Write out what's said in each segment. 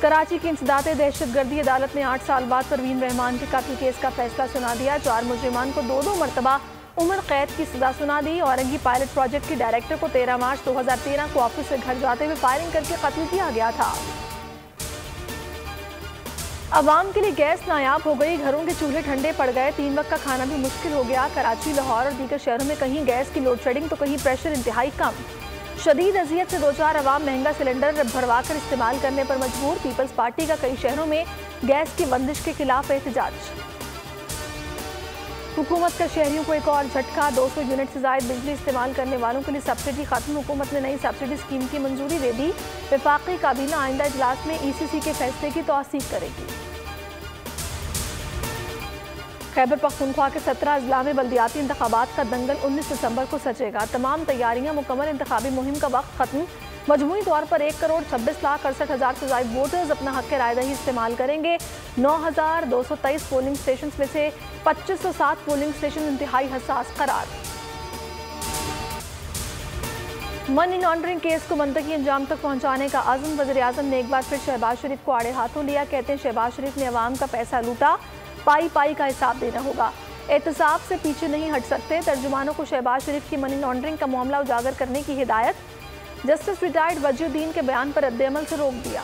कराची की इंसदाद दहशतगर्दी अदालत ने 8 साल बाद परवीन रहमान के कत्ल केस का फैसला सुना दिया। 4 मुजरिमान को 2 मरतबा उम्र कैद की सजा सुना दी। औरंगी पायलट प्रोजेक्ट के डायरेक्टर को 13 मार्च 2013 को ऑफिस से घर जाते हुए फायरिंग करके कत्ल किया गया था। अवाम के लिए गैस नायाब हो गई, घरों के चूल्हे ठंडे पड़ गए, 3 वक्त का खाना भी मुश्किल हो गया। कराची, लाहौर और दीगर शहरों में कहीं गैस की लोड शेडिंग तो कहीं प्रेशर इंतहाई कम। शदीद अजियत से 2-4 अवाम महंगा सिलेंडर भरवा कर इस्तेमाल करने पर मजबूर। पीपल्स पार्टी का कई शहरों में गैस की बंदिश के खिलाफ एहतजाज। हुकूमत का शहरियों को एक और झटका, 200 यूनिट से ज्यादा बिजली इस्तेमाल करने वालों के लिए सब्सिडी खत्म। हुकूमत ने नई सब्सिडी स्कीम की मंजूरी दे दी। वफाकी काबीना आइंदा इजलास में ECC के फैसले की तौसीक करेगी। खैबर पख्तूनख्वा के 17 अजला में बल्दियाती इंतखाबात का दंगल 19 दिसंबर को सचेगा। तमाम तैयारियां मुकम्मल, इंतखाबी मुहिम का वक्त खत्म। मजमूई तौर पर 1,26,68,000 से ज्यादा वोटर्स अपना हक रायदही इस्तेमाल करेंगे। 9,223 पोलिंग स्टेशन में से 2507 पोलिंग स्टेशन इंतहाई हसास करार। मनी लॉन्ड्रिंग केस को मंतकी अंजाम तक पहुंचाने का आज़म। वज़ीर-ए-आज़म ने एक बार फिर शहबाज शरीफ को आड़े हाथों लिया। कहते हैं शहबाज शरीफ ने अवाम का पैसा लूटा, पाई पाई का हिसाब देना होगा। एहतसाब से पीछे नहीं हट सकते। तर्जुमानों को शहबाज शरीफ की मनी लॉन्ड्रिंग का मामला उजागर करने की हिदायत। जस्टिस रिटायर्ड वजीउद्दीन के बयान पर रद्द-ए-अमल से रोक दिया।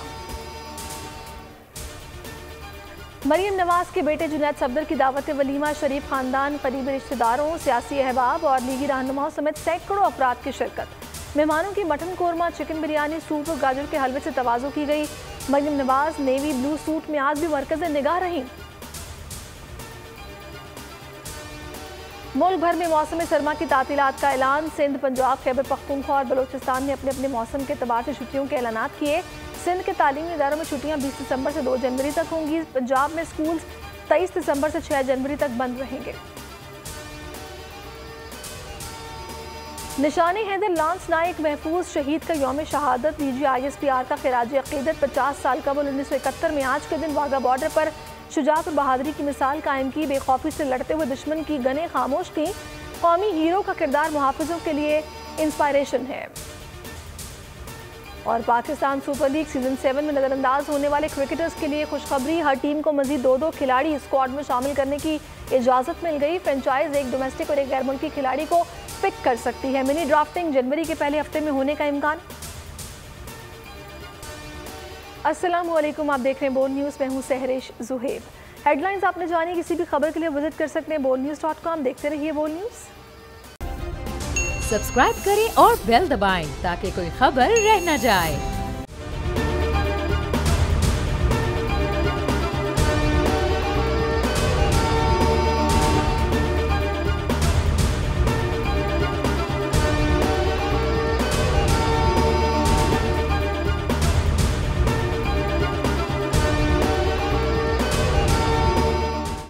मरीम नवाज के बेटे जुनैद सफदर की दावत वलीमा, शरीफ खानदान, करीबी रिश्तेदारों, सियासी अहबाब और लीगी रहनुमाओं समेत सैकड़ों अफराद की शिरकत। मेहमानों की mutton korma, chicken biryani, soup और गाजर के हलवे से तवाज़ो की गई। Maryam Nawaz navy blue suit में आज भी मरकज़ निगाह रही। मुल्क भर में मौसम सरमा की तातीलात का ऐलान। सिंध, पंजाब, खैबर पख्तूनख्वा और बलोचिस्तान ने अपने अपने मौसम के एतबार से छुट्टियों के ऐलान किए। सिंध के तालीमी इदारों में छुट्टियां 20 दिसंबर से 2 जनवरी तक होंगी। पंजाब में स्कूल 23 दिसंबर से 6 जनवरी तक बंद रहेंगे। निशानी हैदर लांस नाइक महफूज शहीद का यौम शहादत। DG-ISPR का खिराज अकीदत। 50 साल कबल 1971 में आज के दिन वाघा बॉर्डर पर शुजाअत और बहादुरी की मिसाल कायम की। बेखौफी से लड़ते हुए दुश्मन की गने खामोश की। कौमी हीरो का किरदार मुहाफिजों के लिए इंस्पायरेशन है। और पाकिस्तान सुपर लीग सीजन 7 में नजरअंदाज होने वाले क्रिकेटर्स के लिए खुशखबरी। हर टीम को मजीद 2-2 खिलाड़ी स्क्वाड में शामिल करने की इजाजत मिल गई। फ्रेंचाइज एक डोमेस्टिक और एक गैर मुल्की खिलाड़ी को पिक कर सकती है। मिनी ड्राफ्टिंग जनवरी के पहले हफ्ते में होने का इम्कान। अस्सलामुअलैकुम, आप देख रहे हैं बोल न्यूज़। मैं हूं सहरिश जुहेब। हेडलाइंस आपने जानी। किसी भी खबर के लिए विजिट कर सकते हैं bolnews.com। देखते रहिए बोल न्यूज़। सब्सक्राइब करें और बेल दबाएं ताकि कोई खबर रह न जाए।